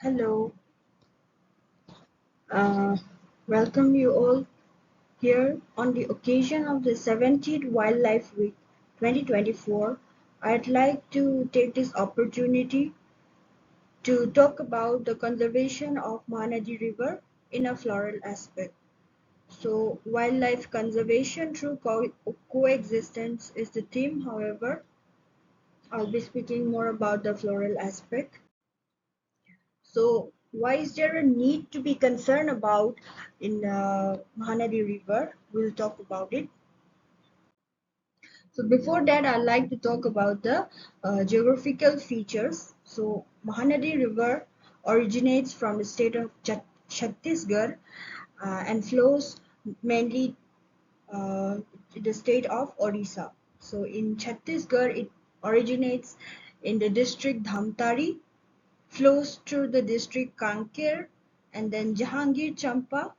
Hello, uh, welcome you all here on the occasion of the 17th Wildlife Week 2024. I'd like to take this opportunity to talk about the conservation of Mahanadi River in a floral aspect. So, wildlife conservation through coexistence is the theme. However, I'll be speaking more about the floral aspect. So, why is there a need to be concerned about in Mahanadi River? We'll talk about it. So, before that, I'd like to talk about the geographical features. So, Mahanadi River originates from the state of Chhattisgarh and flows mainly to the state of Odisha. So, in Chhattisgarh, it originates in the district Dhamtari, flows through the district Kanker and then Jahangir Champa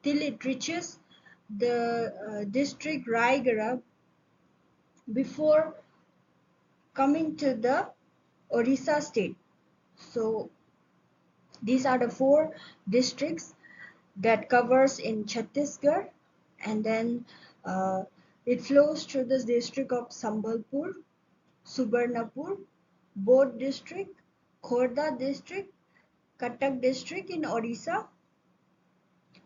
till it reaches the district Raigara before coming to the Orissa state. So these are the four districts that covers in Chhattisgarh, and then uh, it flows through the district of Sambalpur, Subarnapur, Bodh district, Khorda district, Cuttack district in Odisha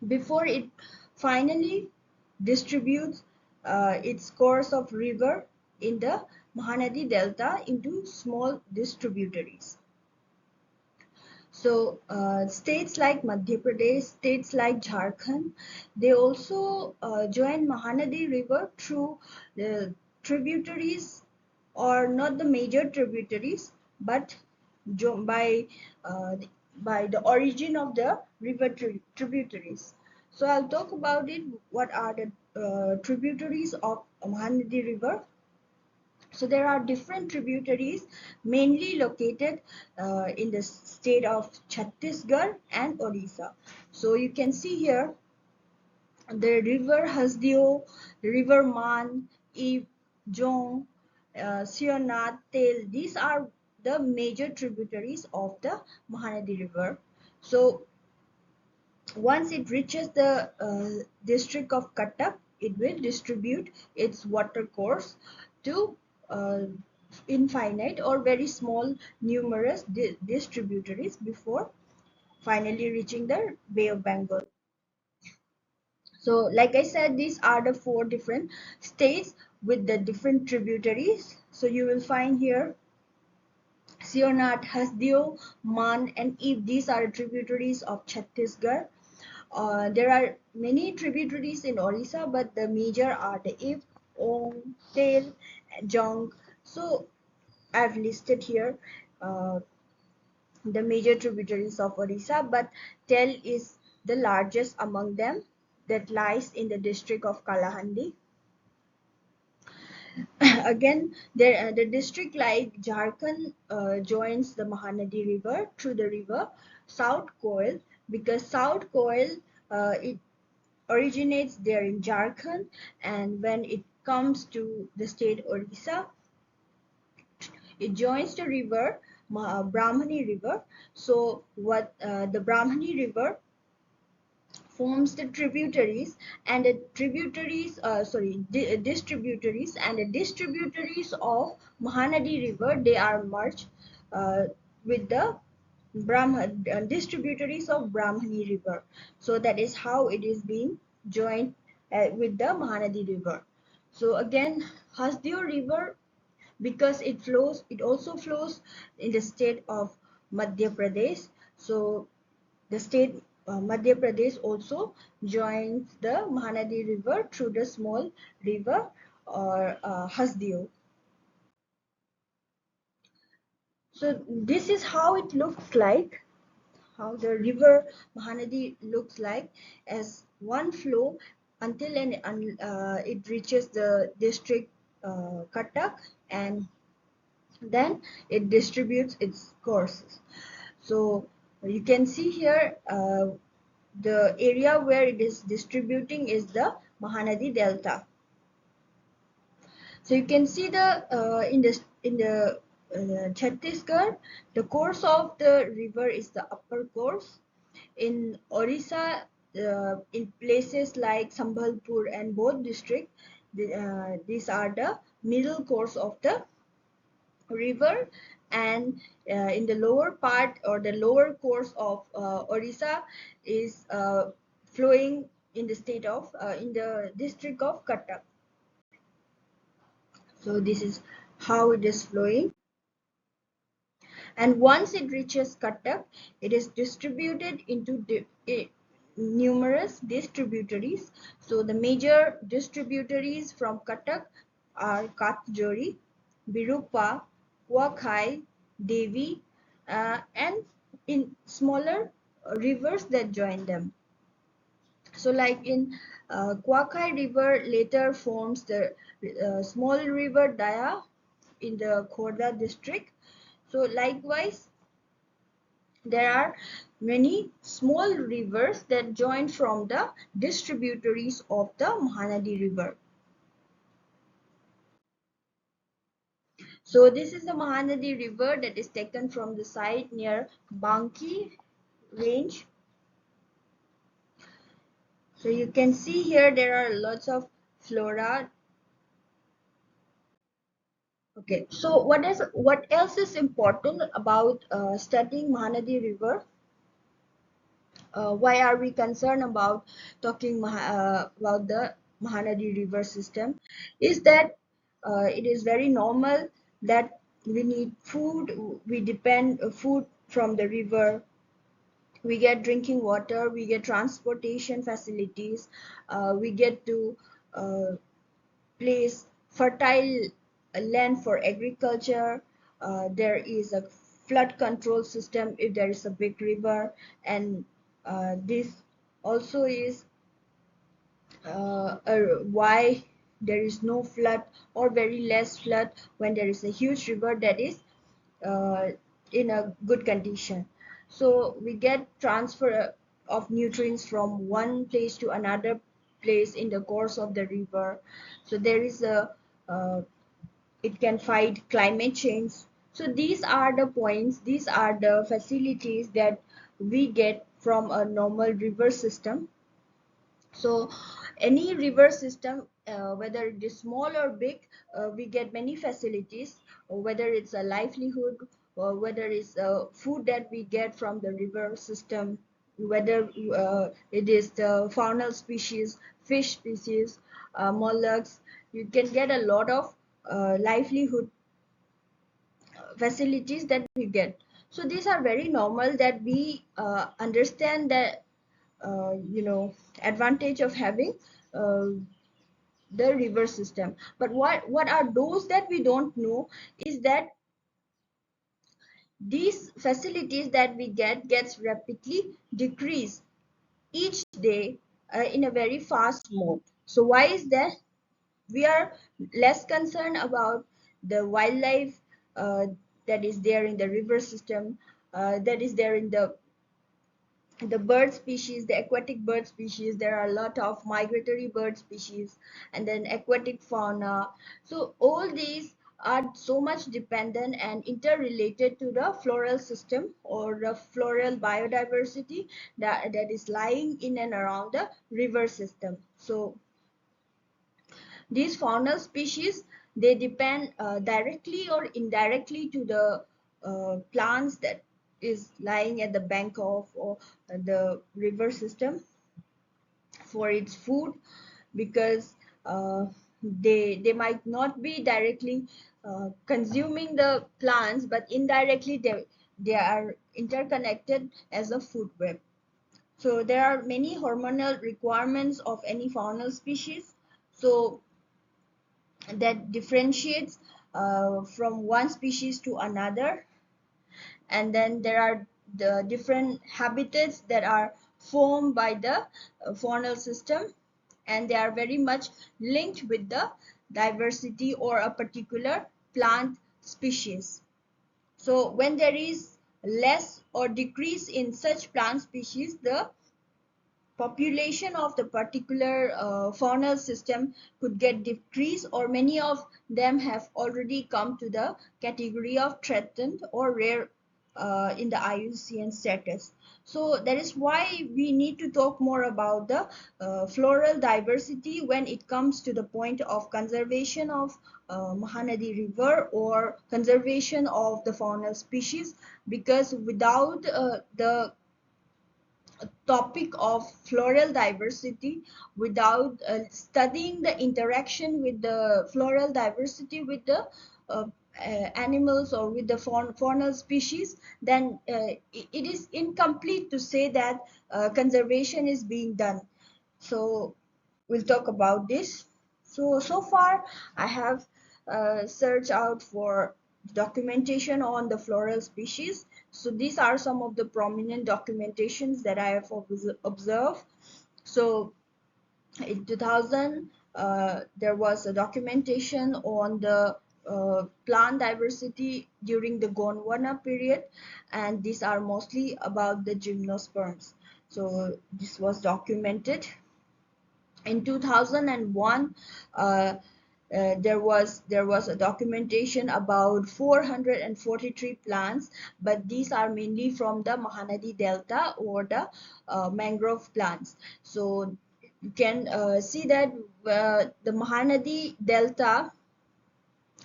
before it finally distributes its course of river in the Mahanadi Delta into small distributaries. So states like Madhya Pradesh, states like Jharkhand, they also join Mahanadi River through the tributaries, or not the major tributaries, but by the origin of the river tributaries. So I'll talk about it. What are the tributaries of Mahanadi River? So there are different tributaries mainly located in the state of Chhattisgarh and Odisha. So you can see here the river Hasdeo, the river Man, Eve, Jong, Sionat, Tel. These are the major tributaries of the Mahanadi River. So once it reaches the district of Cuttack, it will distribute its water course to uh, infinite or very small numerous distributaries before finally reaching the Bay of Bengal. So like I said, these are the four different states with the different tributaries. So you will find here Sionat, Hasdeo, Man and Eve. These are tributaries of Chhattisgarh. There are many tributaries in Orissa, but the major are the If, Om, Tel, Jong. So I've listed here uh, the major tributaries of Orissa, but Tel is the largest among them, that lies in the district of Kalahandi. Again, the district like Jharkhand joins the Mahanadi River through the river South Koil, because South Koil it originates there in Jharkhand, and when it comes to the state Orissa, it joins the river Brahmani River. So what the Brahmani River forms the tributaries, and the tributaries distributaries, and the distributaries of Mahanadi River, they are merged with the distributaries of Brahmani River. So that is how it is being joined with the Mahanadi River. So again, Hasdeo River, because it also flows in the state of Madhya Pradesh. So the state Madhya Pradesh also joins the Mahanadi River through the small river, or Hasdeo. So this is how it looks like, how the river Mahanadi looks like as one flow until it reaches the district Cuttack, and then it distributes its courses. So you can see here the area where it is distributing is the Mahanadi Delta. So you can see the in the Chhattisgarh, the course of the river is the upper course. In Orissa, in places like Sambhalpur and Bodh district, these are the middle course of the river, and in the lower part or the lower course of Orissa is flowing in the state of in the district of Cuttack. So this is how it is flowing, and once it reaches Cuttack, it is distributed into numerous distributaries. So the major distributaries from Cuttack are Katjori, Birupa, Kuakhai, Devi, and in smaller rivers that join them. So like in Kuakhai River later forms the small river Daya in the Khorda district. So likewise, there are many small rivers that join from the distributaries of the Mahanadi River. So this is the Mahanadi River that is taken from the site near Banki range. So you can see here there are lots of flora. Okay, so what else is important about studying Mahanadi River? Why are we concerned about talking about the Mahanadi River system? Is that it is very normal that we need food, we depend food from the river, we get drinking water, we get transportation facilities, we get to uh, place fertile land for agriculture. There is a flood control system if there is a big river, and this also is why there is no flood or very less flood when there is a huge river that is uh, in a good condition. So we get transfer of nutrients from one place to another place in the course of the river. So there is a it can fight climate change. So these are the points, these are the facilities that we get from a normal river system. So any river system, whether it is small or big, we get many facilities, or whether it's a livelihood, or whether it's food that we get from the river system, whether it is the faunal species, fish species, mollusks. You can get a lot of livelihood facilities that we get. So these are very normal that we understand that advantage of having uh, the river system. But what are those that we don't know is that these facilities that we gets rapidly decreased each day in a very fast mode. So why is that? We are less concerned about the wildlife that is there in the river system, that is there in the bird species, the aquatic bird species. There are a lot of migratory bird species, and then aquatic fauna. So all these are so much dependent and interrelated to the floral system or the floral biodiversity that is lying in and around the river system. So these faunal species, they depend directly or indirectly to the plants that is lying at the bank of or the river system for its food, because they might not be directly consuming the plants, but indirectly they are interconnected as a food web. So there are many hormonal requirements of any faunal species. So that differentiates from one species to another, and then there are the different habitats that are formed by the faunal system, and they are very much linked with the diversity or a particular plant species. So when there is less or decrease in such plant species, the population of the particular faunal system could get decreased, or many of them have already come to the category of threatened or rare in the IUCN status. So that is why we need to talk more about the floral diversity when it comes to the point of conservation of Mahanadi River or conservation of the faunal species, because without the topic of floral diversity, without studying the interaction with the floral diversity with the uh, animals or with the faunal species, then it is incomplete to say that conservation is being done. So we'll talk about this. So far I have searched out for documentation on the floral species. So these are some of the prominent documentations that I have observed. So in 2000, there was a documentation on the plant diversity during the Gondwana period, and these are mostly about the gymnosperms. So this was documented. In 2001, there was a documentation about 443 plants, but these are mainly from the Mahanadi Delta or the mangrove plants. So you can see that the Mahanadi Delta,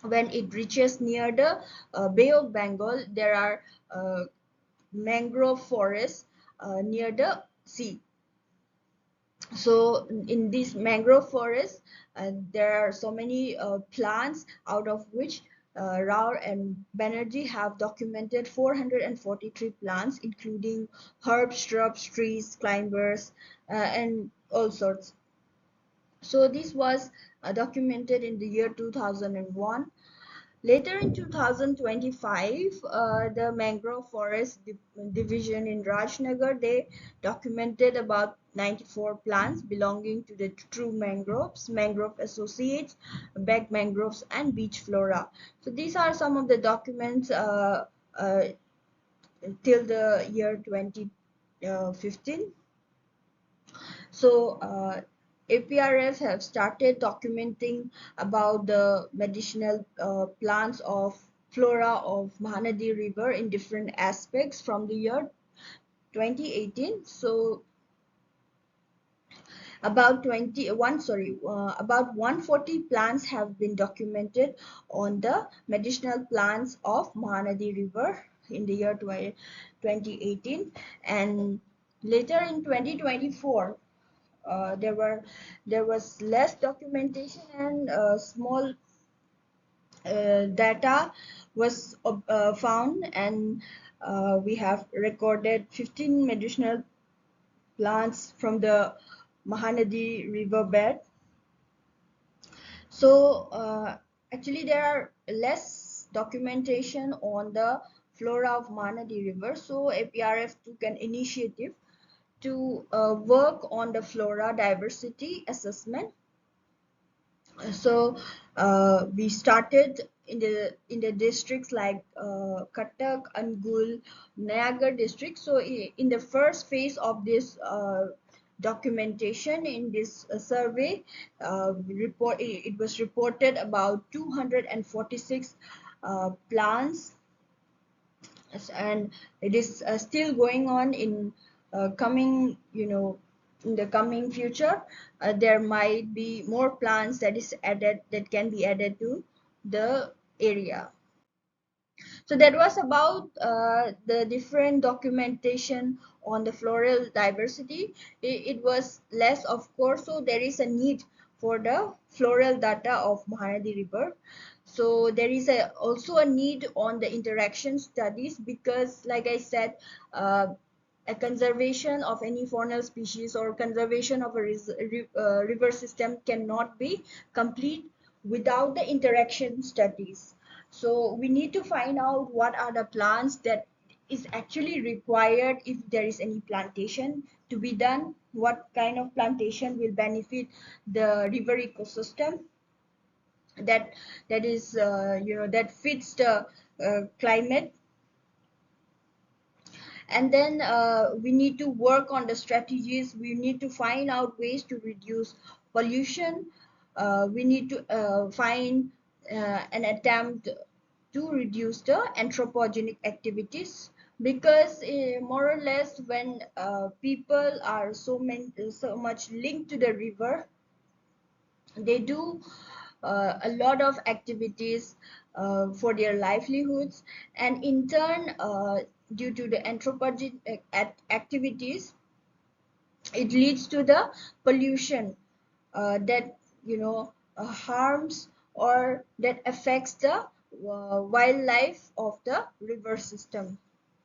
when it reaches near the Bay of Bengal, there are mangrove forests near the sea. So in this mangrove forest, there are so many plants, out of which Rao and Banerjee have documented 443 plants, including herbs, shrubs, trees, climbers, and all sorts. So this was documented in the year 2001. Later in 2025, the Mangrove Forest Division in Rajnagar, they documented about 94 plants belonging to the true mangroves, mangrove associates, bag mangroves, and beach flora. So these are some of the documents uh, till the year 2015. So APRF have started documenting about the medicinal plants of flora of Mahanadi River in different aspects from the year 2018. So about 140 plants have been documented on the medicinal plants of Mahanadi River in the year 2018, and later in 2024 there was less documentation, and small data was found, and we have recorded 15 medicinal plants from the Mahanadi riverbed. So actually there are less documentation on the flora of Mahanadi River, so APRF took an initiative to work on the flora diversity assessment. So we started in the districts like Cuttack, Angul, Nayagar district. So in the first phase of this documentation in this survey, it was reported about 246 plants, and it is still going on in coming, in the coming future. There might be more plants that can be added to the area. So that was about the different documentation on the floral diversity. It was less, of course, so there is a need for the floral data of Mahanadi River. So there is also a need on the interaction studies, because like I said, a conservation of any faunal species or conservation of a river system cannot be complete without the interaction studies. So we need to find out what are the plants that is actually required, if there is any plantation to be done, what kind of plantation will benefit the river ecosystem, that is that fits the climate. And then we need to work on the strategies. We need to find out ways to reduce pollution. We need to find an attempt to reduce the anthropogenic activities, because more or less when people are so much linked to the river, they do a lot of activities for their livelihoods, and in turn, due to the anthropogenic activities, it leads to the pollution that harms or that affects the wildlife of the river system.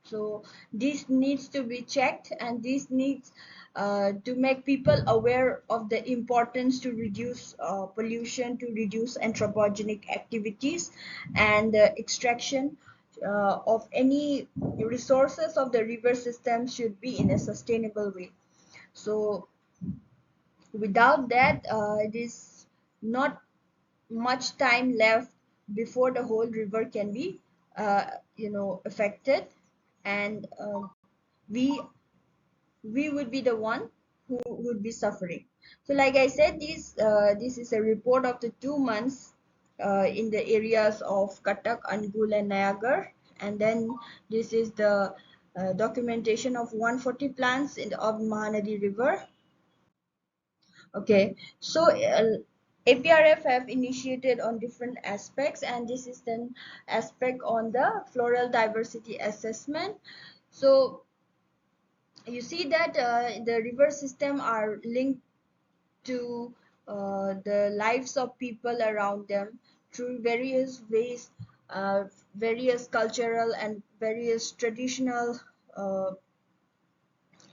So this needs to be checked, and this needs to make people aware of the importance to reduce pollution, to reduce anthropogenic activities, and the extraction of any resources of the river system should be in a sustainable way. So without that, it is not much time left before the whole river can be affected, and we we would be the one who would be suffering. So like I said, this is a report of the 2 months in the areas of Cuttack, Angul and Nayagar, and then this is the documentation of 140 plants of Mahanadi River. Okay, so APRF have initiated on different aspects, and this is an aspect on the floral diversity assessment. So you see that the river system are linked to the lives of people around them through various ways, various cultural and various uh,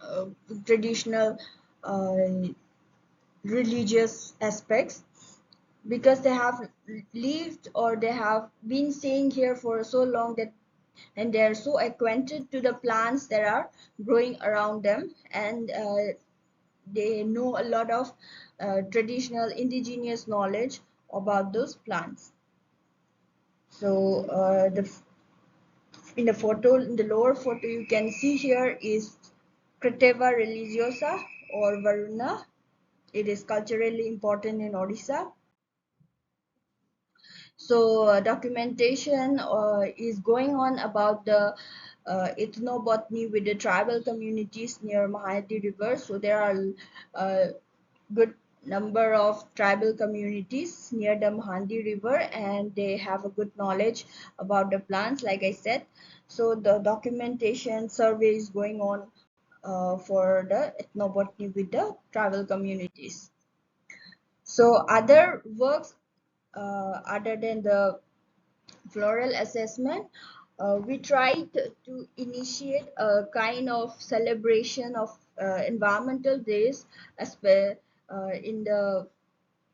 uh, traditional uh, religious aspects, because they have lived or they have been staying here for so long that, and they are so acquainted to the plants that are growing around them, and they know a lot of traditional indigenous knowledge about those plants. So in the photo, in the lower photo, you can see here is Creteva religiosa or Varuna. It is culturally important in Odisha. So documentation is going on about the ethnobotany with the tribal communities near Mahanadi River. So there are a good number of tribal communities near the Mahanadi River, and they have a good knowledge about the plants, like I said. So the documentation survey is going on for the ethnobotany with the tribal communities. So other works other than the floral assessment, we tried to initiate a kind of celebration of environmental days as well in the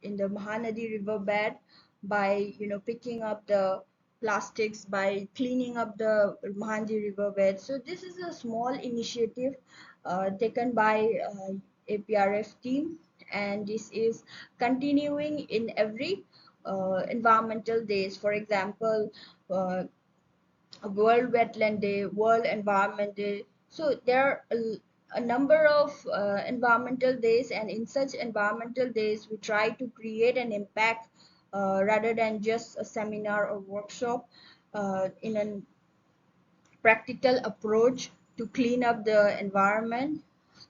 Mahanadi riverbed, by picking up the plastics, by cleaning up the Mahanadi riverbed. So this is a small initiative taken by APRF team, and this is continuing in every environmental days. For example, uh, World Wetland Day, World Environment Day. So there are a number of environmental days, and in such environmental days, we try to create an impact rather than just a seminar or workshop, in a practical approach to clean up the environment,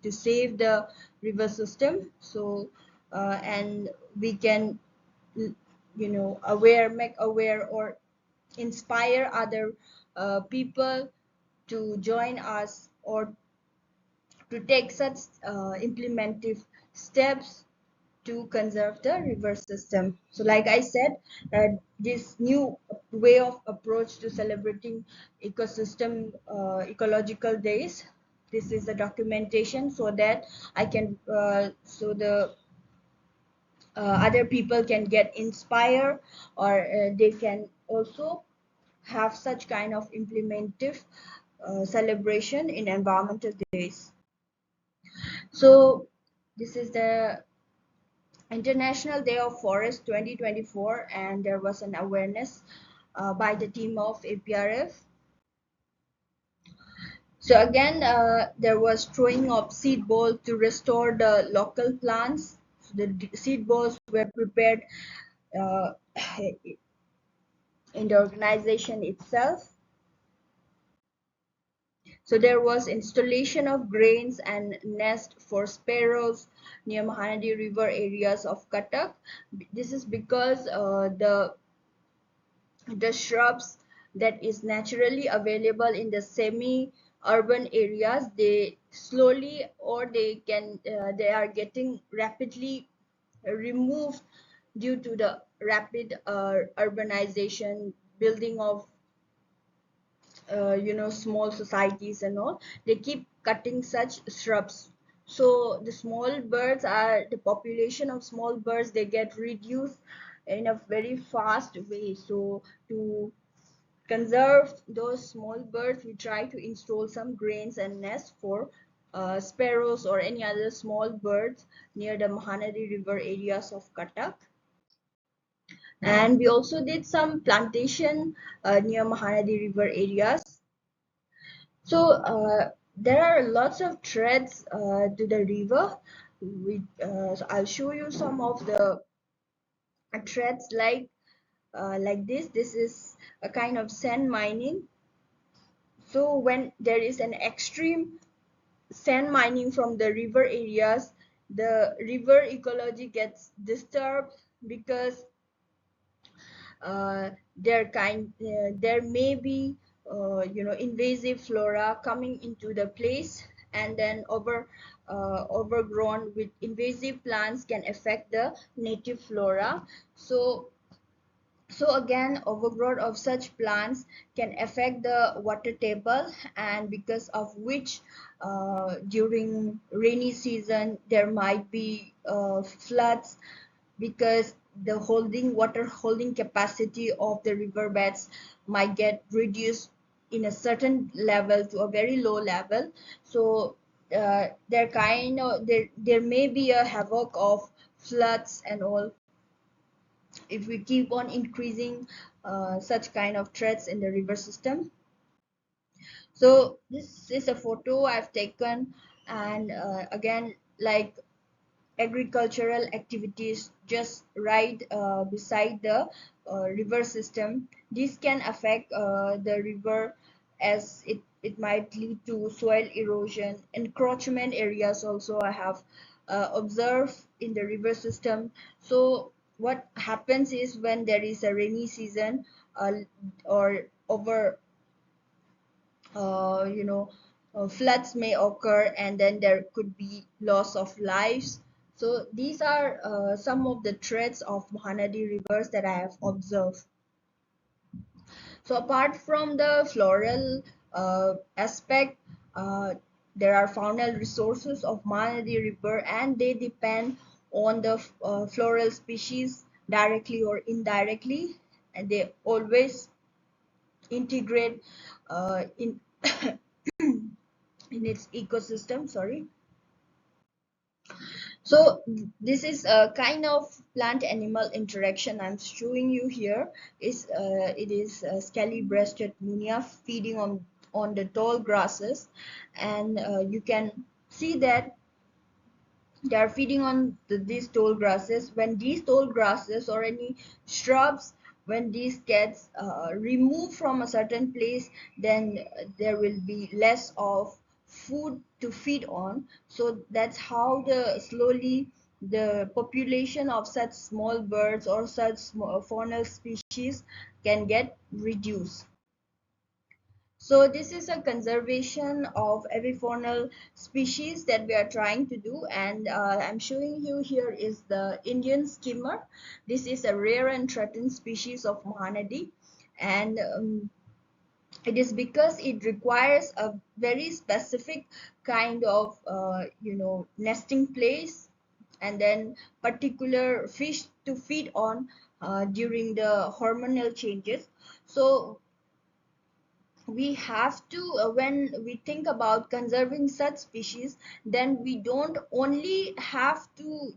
to save the river system. So, and we can, make aware or inspire other people to join us, or to take such implementive steps to conserve the river system. So like I said, this new way of approach to celebrating ecological days, this is the documentation, so that I can so the other people can get inspired, or they can also have such kind of implementive celebration in environmental days. So this is the International Day of Forest 2024, and there was an awareness by the team of APRF. So again, there was throwing of seed balls to restore the local plants. So the seed balls were prepared uh, in the organization itself. So there was installation of grains and nest for sparrows near Mahanadi River areas of Cuttack. This is because the shrubs that is naturally available in the semi-urban areas, they slowly or they are getting rapidly removed due to the rapid urbanization, building of small societies and all. They keep cutting such shrubs, so the population of small birds, they get reduced in a very fast way. So to conserve those small birds, we try to install some grains and nests for sparrows or any other small birds near the Mahanadi River areas of Cuttack. And we also did some plantation near Mahanadi River areas. So there are lots of threads to the river. So I'll show you some of the threads like this. This is a kind of sand mining. So when there is an extreme sand mining from the river areas, the river ecology gets disturbed because uh, there may be invasive flora coming into the place, and then overgrown with invasive plants can affect the native flora. So again, overgrowth of such plants can affect the water table, and because of which during rainy season there might be floods, because the water holding capacity of the riverbeds might get reduced in a certain level to a very low level. So there may be a havoc of floods and all if we keep on increasing such kind of threats in the river system. So this is a photo I've taken, and again, like agricultural activities just right beside the river system. This can affect the river, as it might lead to soil erosion. Encroachment areas also I have observed in the river system. So what happens is when there is a rainy season uh, or over uh, you know floods may occur, and then there could be loss of lives. So these are some of the threats of Mahanadi rivers that I have observed. So apart from the floral aspect, uh, there are faunal resources of Mahanadi river, and they depend on the floral species directly or indirectly, and they always integrate in in its ecosystem. Sorry. So this is a kind of plant animal interaction I'm showing you here. It is scaly breasted munia feeding on the tall grasses, and you can see that they are feeding on these tall grasses. When these tall grasses or any shrubs, when these gets removed from a certain place, then there will be less of food to feed on. So that's how the slowly the population of such small birds or such faunal species can get reduced. So this is a conservation of avifaunal species that we are trying to do, and I'm showing you here is the Indian skimmer. This is a rare and threatened species of Mahanadi, and it is because it requires a very specific kind of nesting place, and then particular fish to feed on during the hormonal changes. So we have to when we think about conserving such species, then we don't only have to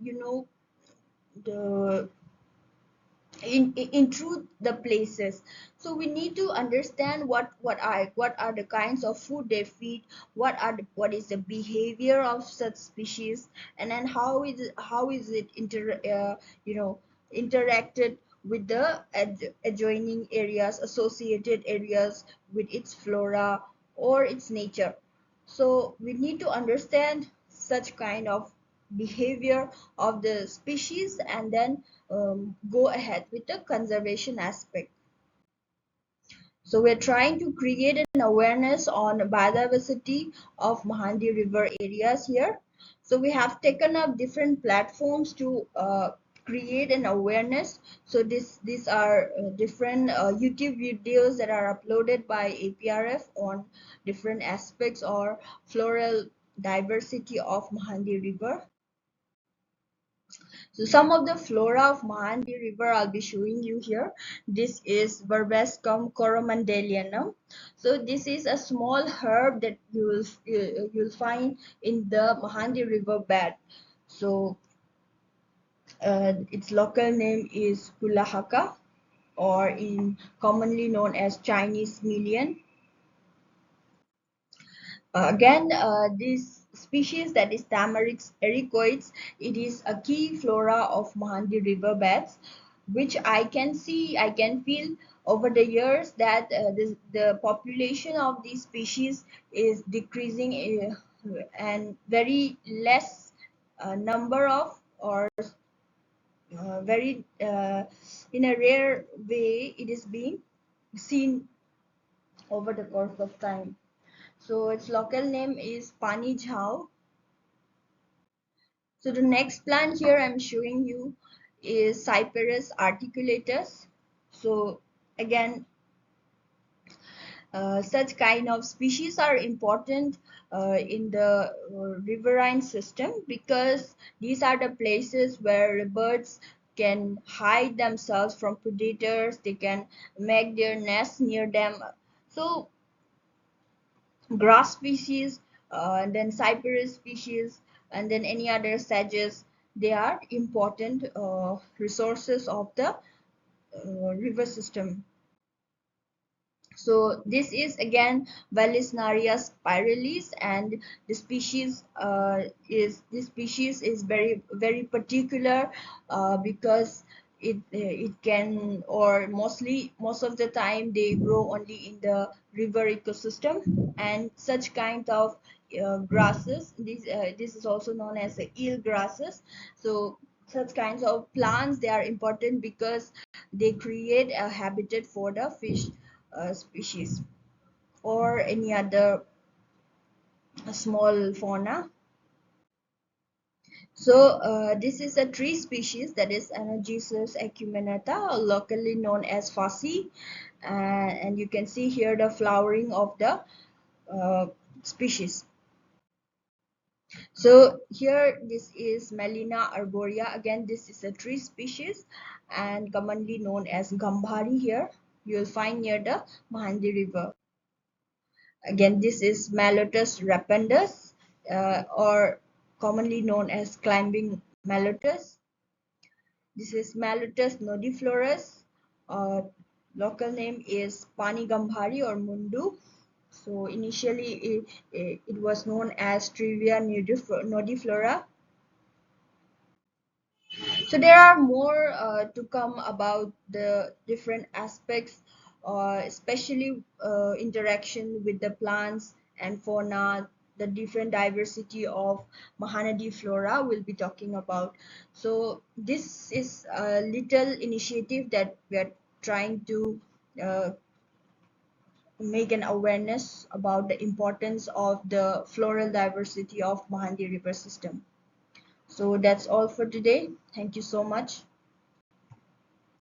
the in truth the places. So we need to understand what are the kinds of food they feed, what is the behavior of such species, and then how is it you know interacted with the adjoining areas, associated areas with its flora or its nature. So we need to understand such kind of behavior of the species, and then go ahead with the conservation aspect. So we're trying to create an awareness on biodiversity of Mahanadi River areas here. So we have taken up different platforms to create an awareness. So these are different YouTube videos that are uploaded by APRF on different aspects or floral diversity of Mahanadi River. So some of the flora of Mahanadi River I'll be showing you here. This is Verbascum coromandelianum. So this is a small herb that you'll find in the Mahanadi River bed. So its local name is Kulahaka, or in commonly known as Chinese million. Again, this species, that is Tamarix ericoides, it is a key flora of Mahanadi river beds, which I can feel over the years that the population of these species is decreasing, and very less number of, or very in a rare way it is being seen over the course of time. So its local name is Pani Jhao. So the next plant here I'm showing you is Cyperus articulatus. So again, such kind of species are important in the riverine system, because these are the places where birds can hide themselves from predators. They can make their nests near them. So grass species, and then cyperus species, and then any other sedges, they are important resources of the river system. So this is again Vallisneria spiralis, and this species is very particular, because it can, or most of the time they grow only in the river ecosystem, and such kind of grasses. This is also known as the eel grasses. So such kinds of plants, they are important because they create a habitat for the fish species or any other small fauna. So this is a tree species, that is Anagesis acuminata, locally known as Fassi, and you can see here the flowering of the species. So here this is Melina arborea. Again, this is a tree species and commonly known as Gambhari here. You will find near the Mahanadi River. Again, this is Malotus rependus, or commonly known as climbing Malotus. This is Malotus nodiflorus. Local name is Panigambhari or Mundu. So initially it was known as Trivia nodiflora. So there are more to come about the different aspects, especially interaction with the plants and fauna, the different diversity of Mahanadi flora we'll be talking about. So this is a little initiative that we are trying to uh, make an awareness about the importance of the floral diversity of Mahanadi river system. So that's all for today. Thank you so much.